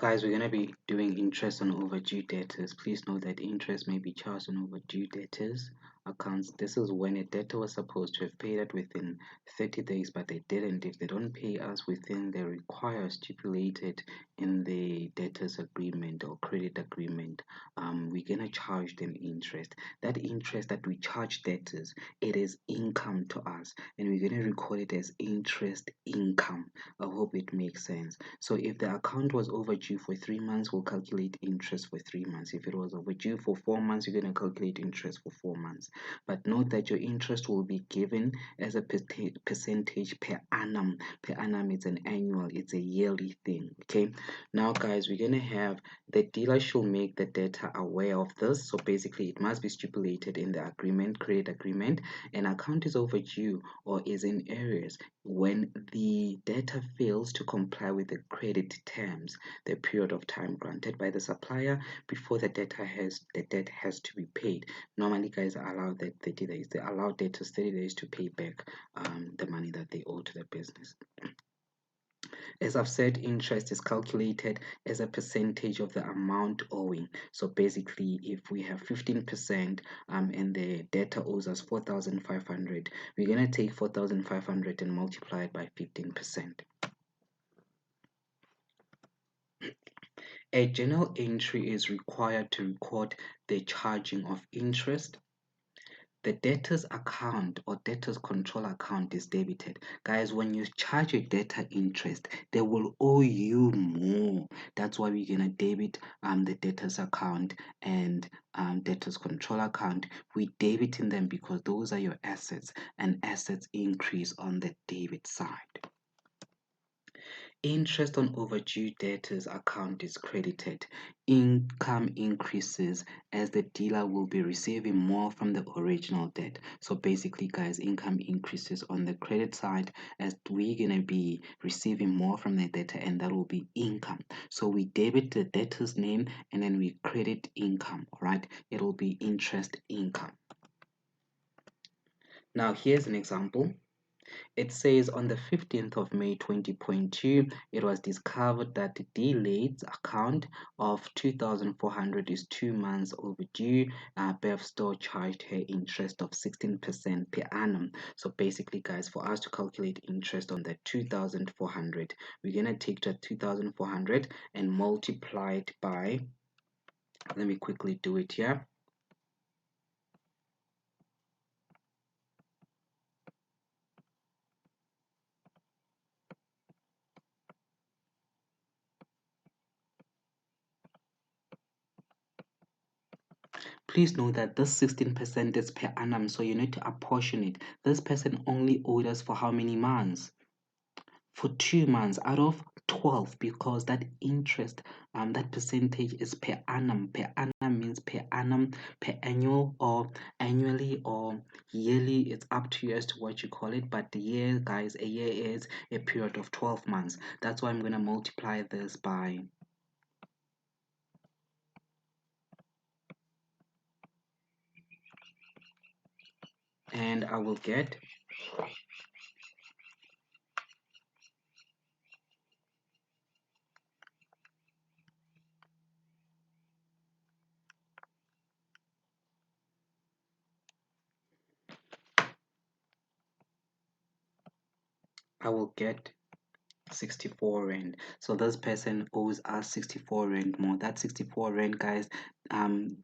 Guys, we're going to be doing interest on overdue debtors. Please note that interest may be charged on overdue debtors accounts. This is when a debtor was supposed to have paid it within 30 days, but they didn't. If they don't pay us within the required stipulated in the debtors agreement or credit agreement, we're going to charge them interest. That interest that we charge debtors, it is income to us, and we're going to record it as interest income. I hope it makes sense. So if the account was overdue for 3 months, we'll calculate interest for 3 months. If it was overdue for 4 months, you're going to calculate interest for 4 months. But note that your interest will be given as a percentage per annum. Per annum, it's an annual, it's a yearly thing. Okay. Now, guys, we're going to have the dealer should make the debtor aware of this. So basically, it must be stipulated in the agreement, credit agreement. An account is overdue or is in arrears when the debtor fails to comply with the credit terms, the period of time granted by the supplier before the debt has to be paid. Normally, guys allow that 30 days. They allow debtors 30 days to pay back the money that they owe to the business. As I've said, interest is calculated as a percentage of the amount owing. So basically, if we have 15% and the debtor owes us 4,500, we're going to take 4,500 and multiply it by 15%. A journal entry is required to record the charging of interest. The debtor's account or debtor's control account is debited. Guys, when you charge a debtor interest, they will owe you more. That's why we're gonna debit the debtor's account and debtor's control account. We debit in them because those are your assets, and assets increase on the debit side. Interest on overdue debtors account is credited. Income increases as the dealer will be receiving more from the original debt. So basically, guys, income increases on the credit side as we're going to be receiving more from the debtor, and that will be income. So we debit the debtor's name and then we credit income, all right? It will be interest income. Now, here's an example. It says on the 15th of May 2022, it was discovered that the delayed account of 2,400 is 2 months overdue. Bev Store charged her interest of 16% per annum. So basically, guys, for us to calculate interest on the 2,400, we're going to take the 2,400 and multiply it by, let me quickly do it here. Please know that this 16% is per annum, so you need to apportion it. This person only owed us for how many months? For 2 months out of 12, because that interest, that percentage is per annum. Per annum means per annum, per annual, or annually, or yearly. It's up to you as to what you call it. But the year, guys, a year is a period of 12 months. That's why I'm going to multiply this by, and I will get I will get 64 rand. So this person owes us 64 rand more. That 64 rand, guys,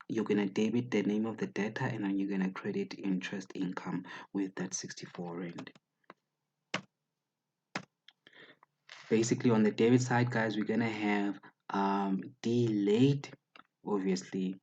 you're gonna debit the name of the debtor and then you're gonna credit interest income with that 64 rand. Basically, on the debit side, guys, we're gonna have delayed. Obviously,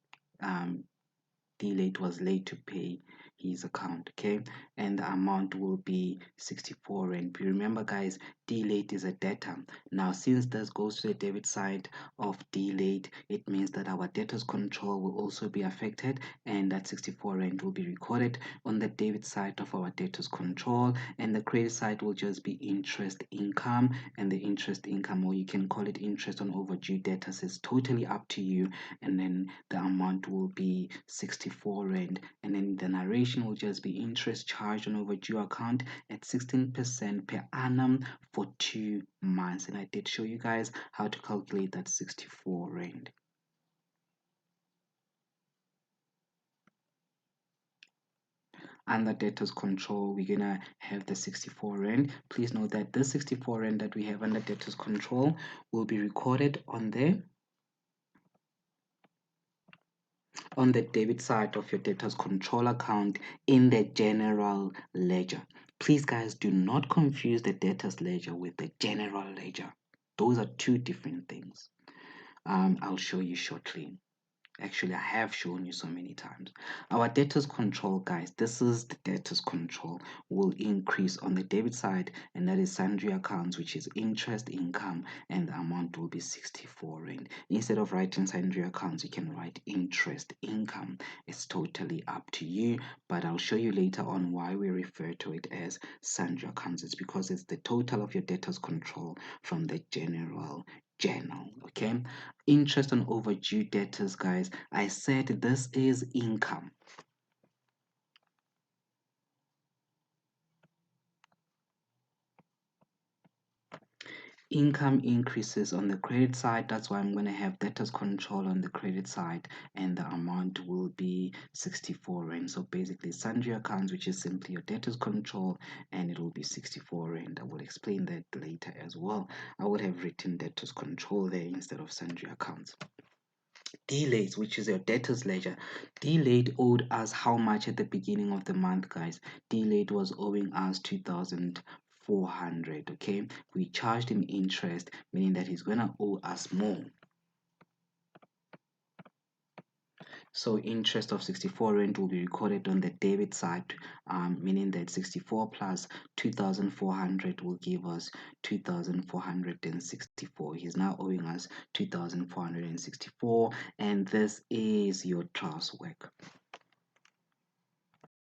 delayed was late to pay his account, okay, and the amount will be 64 rand. Remember, guys, delayed is a debtor. Now, since this goes to the debit side of delayed, it means that our debtors control will also be affected, and that 64 rand will be recorded on the debit side of our debtors control, and the credit side will just be interest income. And the interest income, or you can call it interest on overdue debtors, is totally up to you. And then the amount will be 64 rand, and then the narration calculation will just be interest charged on overdue account at 16% per annum for 2 months. And I did show you guys how to calculate that 64 rand. Under debtors control, we're gonna have the 64 rand. Please note that this 64 rand that we have under debtors control will be recorded on the debit side of your debtors control account in the general ledger. Please guys, do not confuse the debtors ledger with the general ledger. Those are two different things. I'll show you shortly. Actually, I have shown you so many times. Our debtors control, guys, this is the debtors control, will increase on the debit side, and that is sundry accounts, which is interest income, and the amount will be 64 rand. Instead of writing sundry accounts, you can write interest income. It's totally up to you, but I'll show you later on why we refer to it as sundry accounts. It's because it's the total of your debtors control from the general journal. Okay, interest on overdue debtors, guys, I said this is income. Income increases on the credit side. That's why I'm going to have debtors control on the credit side, and the amount will be 64 rand. So basically sundry accounts, which is simply your debtors control, and it will be 64 rand. I will explain that later as well. I would have written debtors control there instead of sundry accounts. Delays, which is your debtors ledger. Delayed owed us how much at the beginning of the month, guys? Delayed was owing us 2,400. Okay, we charged him interest, meaning that he's gonna owe us more. So interest of 64 rand will be recorded on the debit side, meaning that 64 plus 2,400 will give us 2,464. He's now owing us 2,464, and this is your class work.